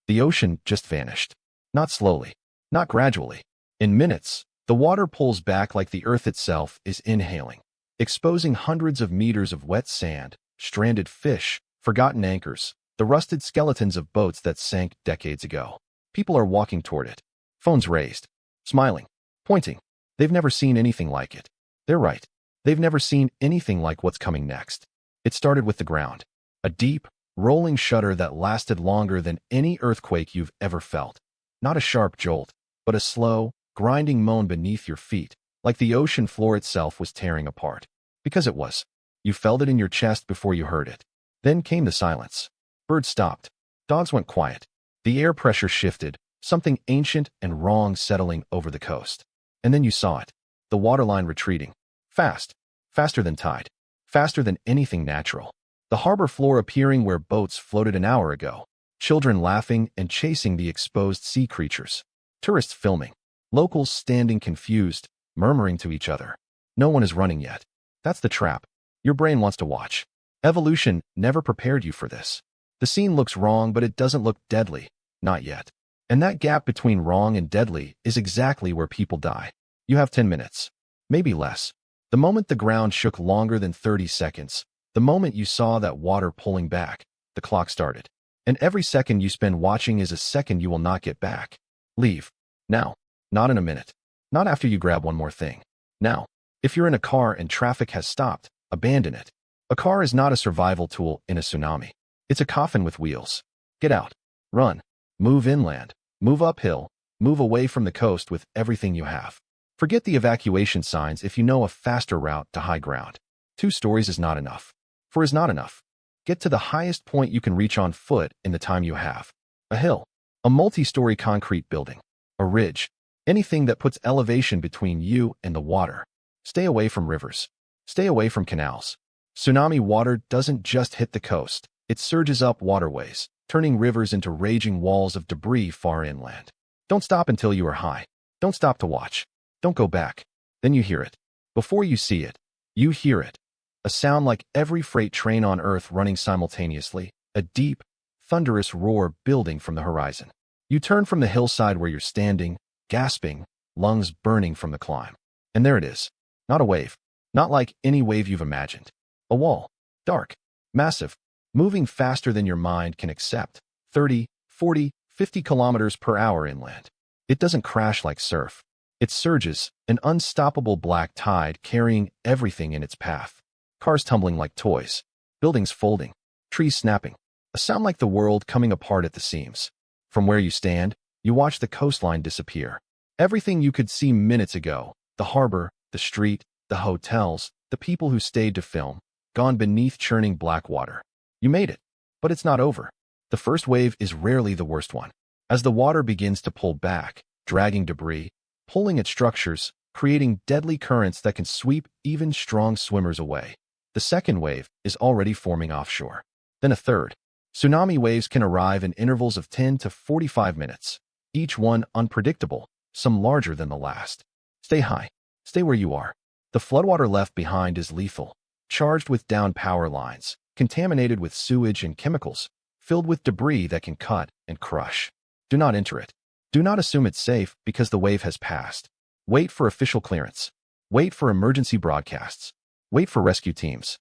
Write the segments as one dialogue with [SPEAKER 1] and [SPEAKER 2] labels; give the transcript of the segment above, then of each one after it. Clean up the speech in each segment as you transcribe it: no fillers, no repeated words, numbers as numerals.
[SPEAKER 1] The ocean just vanished. Not slowly, not gradually. In minutes, the water pulls back like the earth itself is inhaling, exposing hundreds of meters of wet sand, stranded fish, forgotten anchors, the rusted skeletons of boats that sank decades ago. People are walking toward it, phones raised, smiling, pointing. They've never seen anything like it. They're right. They've never seen anything like what's coming next. It started with the ground, a deep, rolling shudder that lasted longer than any earthquake you've ever felt. Not a sharp jolt, but a slow, grinding moan beneath your feet, like the ocean floor itself was tearing apart. Because it was. You felt it in your chest before you heard it. Then came the silence. Birds stopped. Dogs went quiet. The air pressure shifted, something ancient and wrong settling over the coast. And then you saw it. The waterline retreating. Fast. Faster than tide. Faster than anything natural. The harbor floor appearing where boats floated an hour ago. Children laughing and chasing the exposed sea creatures. Tourists filming. Locals standing confused, murmuring to each other. No one is running yet. That's the trap. Your brain wants to watch. Evolution never prepared you for this. The scene looks wrong, but it doesn't look deadly. Not yet. And that gap between wrong and deadly is exactly where people die. You have 10 minutes. Maybe less. The moment the ground shook longer than 30 seconds, the moment you saw that water pulling back, the clock started. And every second you spend watching is a second you will not get back. Leave. Now. Not in a minute. Not after you grab one more thing. Now. If you're in a car and traffic has stopped, abandon it. A car is not a survival tool in a tsunami. It's a coffin with wheels. Get out. Run. Move inland. Move uphill. Move away from the coast with everything you have. Forget the evacuation signs if you know a faster route to high ground. 2 stories is not enough. 4 is not enough. Get to the highest point you can reach on foot in the time you have. A hill. A multi-story concrete building. A ridge. Anything that puts elevation between you and the water. Stay away from rivers. Stay away from canals. Tsunami water doesn't just hit the coast. It surges up waterways, turning rivers into raging walls of debris far inland. Don't stop until you are high. Don't stop to watch. Don't go back. Then you hear it. Before you see it, you hear it. A sound like every freight train on Earth running simultaneously, a deep, thunderous roar building from the horizon. You turn from the hillside where you're standing, gasping, lungs burning from the climb. And there it is. Not a wave. Not like any wave you've imagined. A wall. Dark. Massive. Moving faster than your mind can accept. 30, 40, 50 kilometers per hour inland. It doesn't crash like surf. It surges, an unstoppable black tide carrying everything in its path. Cars tumbling like toys. Buildings folding. Trees snapping. A sound like the world coming apart at the seams. From where you stand, you watch the coastline disappear. Everything you could see minutes ago, the harbor, the street, the hotels, the people who stayed to film, gone beneath churning black water. You made it. But it's not over. The first wave is rarely the worst one. As the water begins to pull back, dragging debris, pulling at structures, creating deadly currents that can sweep even strong swimmers away. The second wave is already forming offshore. Then a third. Tsunami waves can arrive in intervals of 10 to 45 minutes, each one unpredictable, some larger than the last. Stay high. Stay where you are. The floodwater left behind is lethal, charged with downed power lines, contaminated with sewage and chemicals, filled with debris that can cut and crush. Do not enter it. Do not assume it's safe because the wave has passed. Wait for official clearance. Wait for emergency broadcasts. Wait for rescue teams.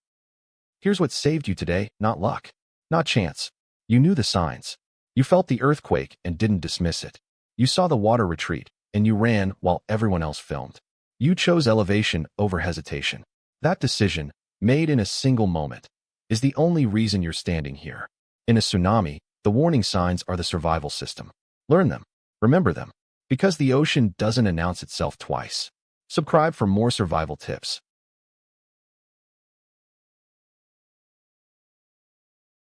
[SPEAKER 1] Here's what saved you today, not luck, not chance. You knew the signs. You felt the earthquake and didn't dismiss it. You saw the water retreat, and you ran while everyone else filmed. You chose elevation over hesitation. That decision, made in a single moment, is the only reason you're standing here. In a tsunami, the warning signs are the survival system. Learn them. Remember them. Because the ocean doesn't announce itself twice. Subscribe for more survival tips.